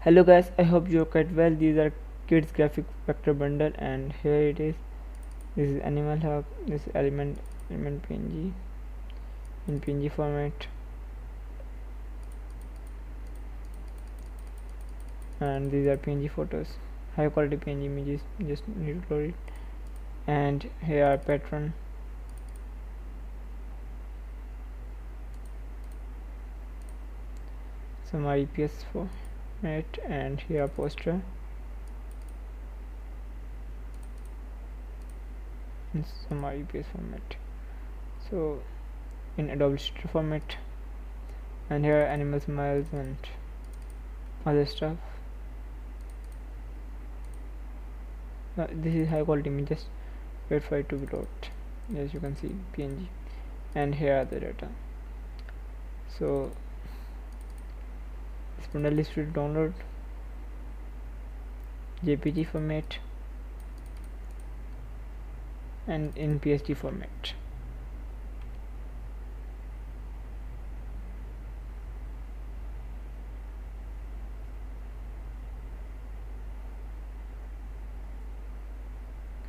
Hello guys, I hope you're quite well. These are kids graphic vector bundle, and here it is. This is animal hub, this is element png in png format, and these are png photos, high quality png images, just need to load it. And here are pattern, some EPS format, and here are poster in some EPS format, so in Adobe Illustrator format. And here are animal smiles and other stuff. This is high quality image, just wait for it to be loaded. As you can see, png, and here are the data. So this bundle is free to download, jpg format and in psd format.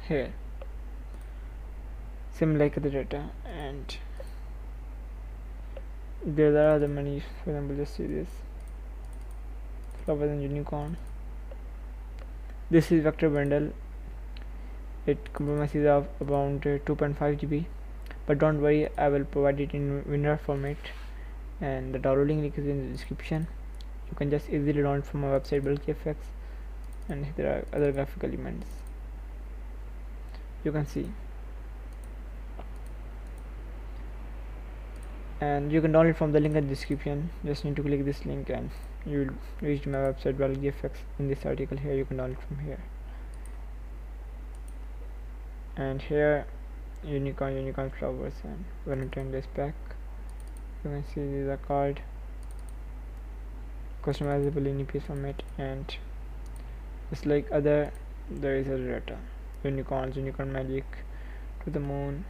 Here same like the data, and there are other many. For example, just see this flowers and unicorn. This is vector bundle. It compromises of around 2.5 GB, but don't worry, I will provide it in WinRAR format, and the downloading link is in the description. You can just easily download from our website GFX, and there are other graphic elements you can see, and you can download from the link in the description. Just need to click this link and you will reach my website GFX. In this article here you can download from here. And here unicorn flowers and Valentine Day pack. You can see these are called customizable in EPS format, and just like other, there is a data unicorns, unicorn magic, to the moon,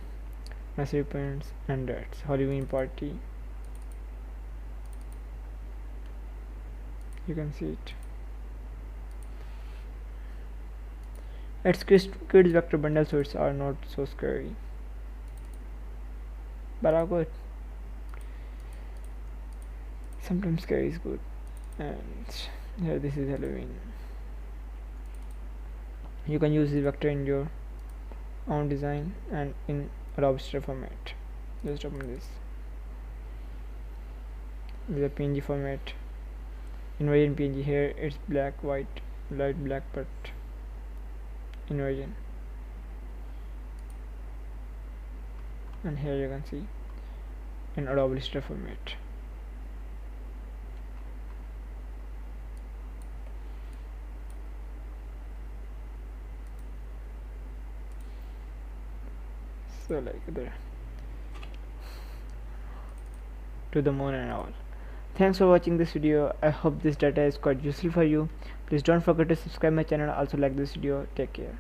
nursery prints, and that's Halloween party. You can see it. It's kids vector bundle, so it's are not so scary, but are good. Sometimes scary is good. And here this is Halloween. You can use the vector in your own design and in Adobe Illustrator format. Just open this. This is a PNG format. Inversion PNG. Here it's black, white, light black, but inversion. And here you can see in Adobe Illustrator format. So like there, to the moon and all. Thanks for watching this video. I hope this data is quite useful for you. Please don't forget to subscribe my channel. Also like this video. Take care.